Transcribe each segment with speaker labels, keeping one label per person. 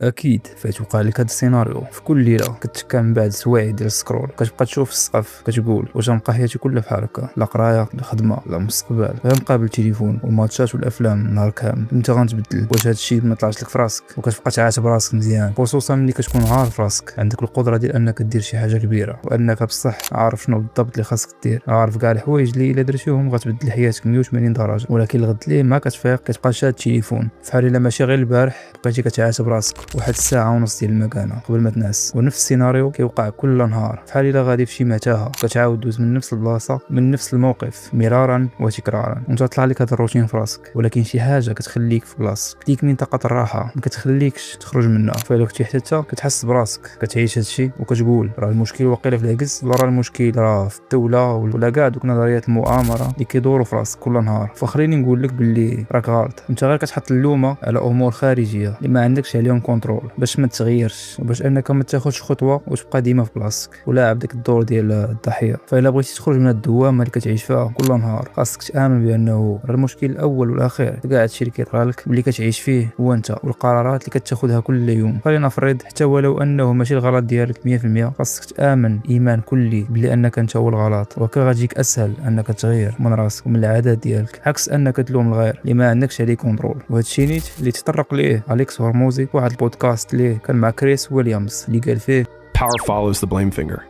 Speaker 1: اكيد فايت وقع لك هذا السيناريو في كل ليله كتكا من بعد سوايع ديال السكرول كتبقى تشوف السقف كتقول واش غنبقى حياتي كلها بحال هكا لا قرايه لا خدمه لا مستقبل غنبقى بالتليفون والماتشات والافلام نهار كامل انت غنتبدل واش هذا الشيء ما طلعش لك في راسك وكتبقى تعاتب راسك مزيان خصوصا ملي كتكون عارف راسك عندك القدره ديال انك دير شي حاجه كبيره وانك بصح عارف شنو بالضبط اللي خاصك دير عارف كاع الحوايج اللي الا درتيهم غتبدل حياتك 180 درجه ولكن الغد ليه ما كتفيق كتبقى شاد التليفون بحال الا ماشي غير البارح بقيتي كتعاتب راسك واحد الساعه ونص ديال المكانه قبل ما تنعس ونفس السيناريو كيوقع كل نهار بحال الا غادي في شي متاهه كتعاود دوز من نفس البلاصه من نفس الموقف مرارا وتكرارا وانت طلع لك هذا الروتين في راسك ولكن شي حاجه كتخليك في بلاصتك ديك منطقه الراحه ما كتخليكش تخرج منها فإلا كنتي حتى كتحس براسك كتعيش هذا الشيء وكتقول راه المشكل واقيلا في العجز ولا راه المشكل راه في الدوله ولا كاع دوك نظريات المؤامره اللي كيدوروا في راسك كل نهار فخليني نقول لك باللي راك غلط انت غير كتحط اللومه على امور خارجيه اللي ما عندكش عليهم كنترول باش ما تغيرش وباش انك ما تاخذش خطوه وتبقى ديما في بلاصتك ولاعب داك الدور ديال الضحيه فإلا بغيتي تخرج من الدوامه اللي كتعيش فيها كل نهار خاصك تامن بانه المشكل الاول والاخير كاع هادشي اللي كيطرا لك واللي كتعيش فيه هو انت والقرارات اللي كتاخذها كل يوم خلينا نفرض حتى ولو انه ماشي الغلط ديالك 100% خاصك تامن ايمان كلي بلي انك انت هو الغلط وكغاديك اسهل انك تغير من راسك ومن العادات ديالك عكس انك تلوم الغير اللي ما عندكش عليه كنترول وهادشي نيت اللي تطرق ليه أليكس هرموزي واحد البودكاست اللي كان مع كريس ويليامز اللي قال فيه
Speaker 2: power follows the blame finger.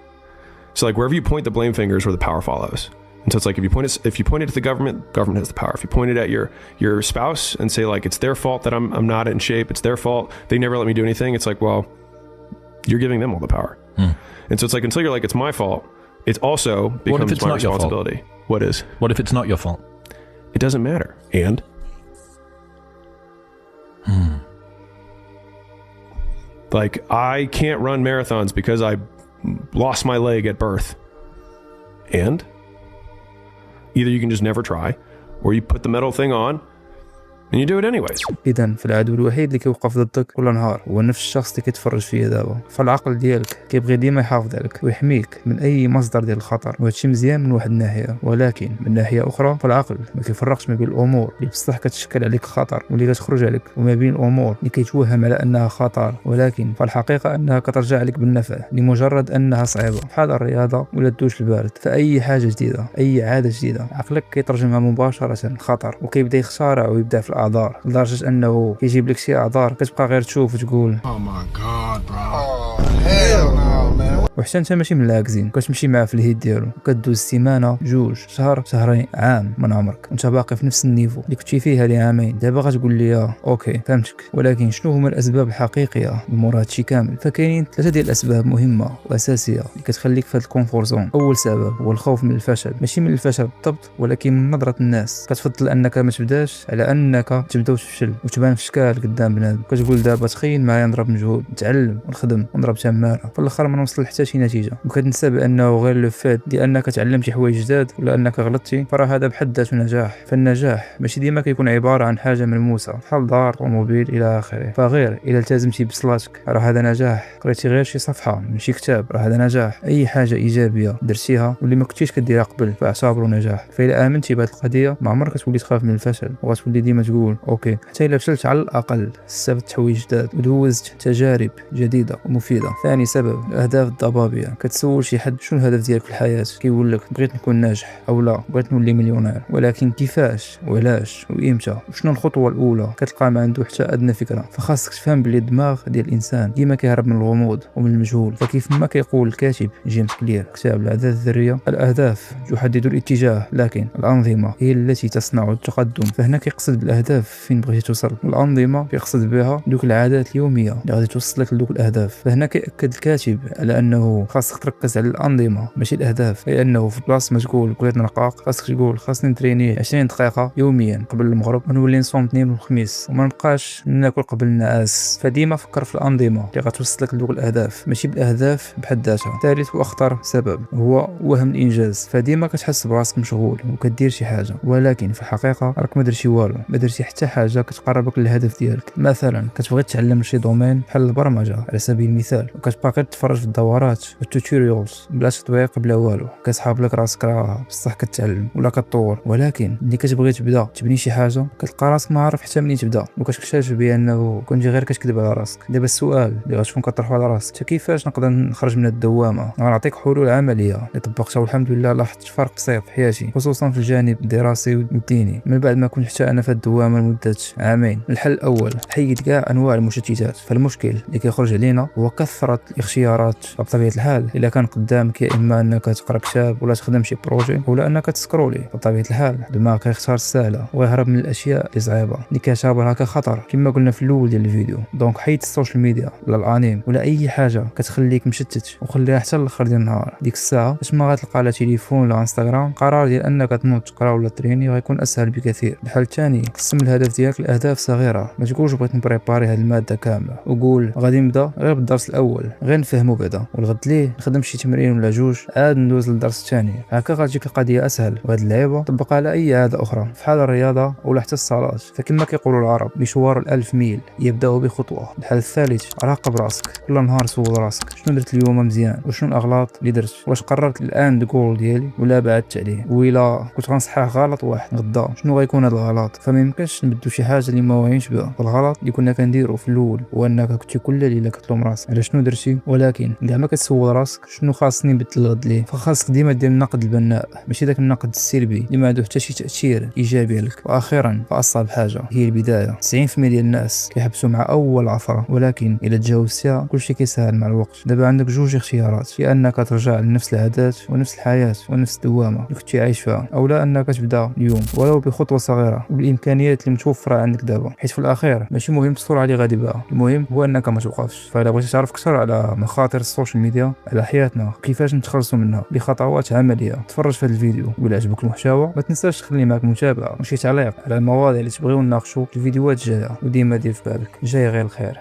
Speaker 2: So like wherever you point the blame finger is where the power follows. And so it's like if you point it at the government has the power. If you point it at your spouse and say like it's their fault that I'm not in shape, it's their fault, they never let me do anything, it's like, well, you're giving them all the power. And so it's like until you're like it's my fault, it also becomes my responsibility. What is?
Speaker 3: What if it's not your fault?
Speaker 2: It doesn't matter. And like I can't run marathons because I lost my leg at birth. And either you can just never try or you put the metal thing on and you do it anyways.
Speaker 1: اذا فالعدو الوحيد اللي كيوقف ضدك كل نهار هو نفس الشخص اللي كيتفرج فيه دابا فالعقل ديالك كيبغي ديما يحافظ عليك ويحميك من اي مصدر ديال الخطر وهادشي مزيان من واحد الناحيه ولكن من ناحيه اخرى فالعقل ما كيفرقش ما بين الامور اللي بصح كتشكل عليك خطر واللي كتخرج عليك وما بين الامور اللي كيتوهم على انها خطر ولكن فالحقيقه انها كترجع لك بالنفع لمجرد انها صعيبه بحال الرياضه ولا الدوش البارد فاي حاجه جديده اي عاده جديده عقلك كيترجمها مباشره خطر وكيبدا يخترع ويبدا في الاعذار لدرجه انه كيجيب لك شي اعذار كتبقى غير تشوف وتقول
Speaker 4: Oh my god, bro. Oh, hell no, man.
Speaker 1: وحتى انت ماشي من العاكزين كتمشي معاه في الهيد ديالو وكدوز سيمانه جوج شهر شهرين عام من عمرك وانت باقي في نفس النيفو اللي كنتي فيه هذه عامين دابا غتقول لي اوكي فهمتك ولكن شنو هما الاسباب الحقيقيه لمورا هادشي كامل فكاينين 3 ديال الاسباب مهمه واساسيه اللي كتخليك في هاد الكونفور زون اول سبب هو الخوف من الفشل ماشي من الفشل بالضبط ولكن من نظره الناس كتفضل انك ما تبداش على انك تبدا وتفشل وتبان في شكال قدام بنادم كتقول دابا تخيل معايا نضرب مجهود نتعلم ونخدم ونضرب تماره في الاخر ما نوصل حتى شي نتيجه وكتنسى بانه غير لو فات ديال انك تعلمتي حوايج جداد ولا انك غلطتي فراه هذا بحد ذاته نجاح فالنجاح ماشي ديما كيكون عباره عن حاجه ملموسه بحال دار طوموبيل الى اخره فغير الا التزمتي بصلاتك راه هذا نجاح قريتي غير شي صفحه من شي كتاب راه هذا نجاح اي حاجه ايجابيه درتيها واللي ما كنتيش كديرها قبل فاعتبره نجاح فإلا امنتي بهذه القضيه ما عمرك تولي تخاف من الفشل وغتولي ديما تقول اوكي حتى الا فشلت على الاقل استفدت حوايج جداد ودوزت تجارب جديده ومفيده ثاني سبب الاهداف الضبابيه كتسول شي حد شنو الهدف ديالك في الحياه كيقول لك بغيت نكون ناجح او لا بغيت نولي مليونير ولكن كيفاش وعلاش وامتى وشنو الخطوه الاولى كتلقى ما عنده حتى ادنى فكره فخاصك تفهم بلي الدماغ ديال الانسان ديما كيهرب من الغموض ومن المجهول فكيف ما كيقول الكاتب جيمس كلير كتاب العادات الذريه الاهداف تحدد الاتجاه لكن الانظمه هي التي تصنع التقدم فهنا كيقصد بالاهداف فين بغيتي توصل الانظمه كيقصد بها دوك العادات اليوميه اللي غادي توصلك لدوك الاهداف فهنا كيأكد الكاتب على انه خاصك تركز على الانظمه ماشي الاهداف لانه في بلاصه ما تقول بغيت نرقاق خاصك تقول خاصني نتريني 20 دقيقه يوميا قبل المغرب ونولي نصوم اثنين والخميس وما نبقاش ناكل قبل النعاس فديما فكر في الانظمه اللي غتوصلك لدوك الاهداف ماشي بالاهداف بحد ذاتها ثالث واخطر سبب هو وهم الانجاز فديما كتحس براسك مشغول وكدير شي حاجه ولكن في الحقيقه راك ما درتي والو ما درتي حتى حاجه كتقربك للهدف ديالك مثلا كتبغي تتعلم شي دومين بحال البرمجه على سبيل المثال وكتبقى غير تتفرج في الدورات الفيديوهات والتوتوريالز بلا تطبيق بلا والو، كتحاب لك راسك راه بصح كتعلم ولا كتطور، ولكن ملي كتبغي تبدا تبني شي حاجه كتلقى راسك ما عارف حتى منين تبدا، وكتكتشف بانه كنتي غير كتكذب على راسك. دابا السؤال اللي غتكون كطرحو على راسك حتى كيفاش نقدر نخرج من الدوامه؟ غنعطيك حلول عمليه اللي طبقتها والحمد لله لاحظت فرق بسيط في حياتي، خصوصا في الجانب الدراسي والديني، من بعد ما كنت حتى انا في الدوامه لمده عامين. الحل الاول حيد كاع انواع المشتتات، فالمشكل اللي كيخرج علينا هو كثره الاختيارات. بطبيعه الحال الا كان قدامك يا اما انك تقرا كتاب ولا تخدم شي بروجي ولا انك تسكرولي، بطبيعه الحال دماغك يختار السهله ويهرب من الاشياء اللي صعيبه اللي كتعتبرها كخطر كما قلنا في الاول ديال الفيديو. دونك حيد السوشيال ميديا ولا الانيم ولا اي حاجه كتخليك مشتت وخليها حتى الاخر ديال النهار. ديك الساعه باش ما غتلقى على تليفون ولا انستغرام، قرار ديال انك تنوض تقرا ولا تريني غيكون اسهل بكثير. الحل الثاني قسم الهدف ديالك لاهداف صغيره، ما تقولش بغيت نبريباري هاد الماده كامله وقول غادي نبدا غير بالدرس الاول غير نفهمو بعدا، والغد ليه نخدم شي تمرين ولا جوج عاد ندوز للدرس الثاني. هكا غتجيك القضيه اسهل، وهاد اللعيبه طبقها على اي عاده اخرى بحال الرياضه ولا حتى الصلاه، فكما كيقولوا العرب مشوار الألف ميل يبدا بخطوه. الحل الثالث راقب راسك، كل نهار سول راسك شنو درت اليوم مزيان وشنو الاغلاط اللي درت، واش قررت الان الجول ديالي ولا بعدت عليه، وإلا كنت غنصحح غلط واحد غدا شنو غيكون هذا الغلط. فما يمكنش نبدو شي حاجه اللي ما واعيينش بها. الغلط اللي كنا كنديرو في الاول هو انك كنتي كل ليله كتلوم راسك على شنو درتي، ولكن كاع ما كتسول راسك شنو خاصني نبدل الغد ليه، فخاصك ديما دير النقد البناء ماشي داك النقد السلبي اللي ما عنده حتى شي تاثير ايجابي لك. واخيرا فاصعب حاجه هي البدايه. 90% ديال الناس كيحبسوا مع اول عثره، ولكن الا تجاوزتها كلشي كيسهل مع الوقت. دابا عندك جوج اختيارات، يا انك ترجع لنفس العادات ونفس الحياه ونفس الدوامه اللي كنتي عايش فيها، او لا انك تبدا اليوم ولو بخطوه صغيره وبالامكانيات اللي متوفره عندك دابا، حيت في الاخير ماشي مهم السرعه اللي غادي بها، المهم هو انك ما توقفش. فاذا بغيتي تعرف اكثر على مخاطر السوشيال ميديا على حياتنا كيفاش نتخلصوا منها بخطوات عمليه، تفرج في هذا الفيديو. وإلا عجبك المحتوى ما تنساش تخلي معك متابعه وشي تعليق على المواضيع اللي تبغيو نناقشوا في الفيديوهات الجايه، وديما دير في بالك جاي غير الخير.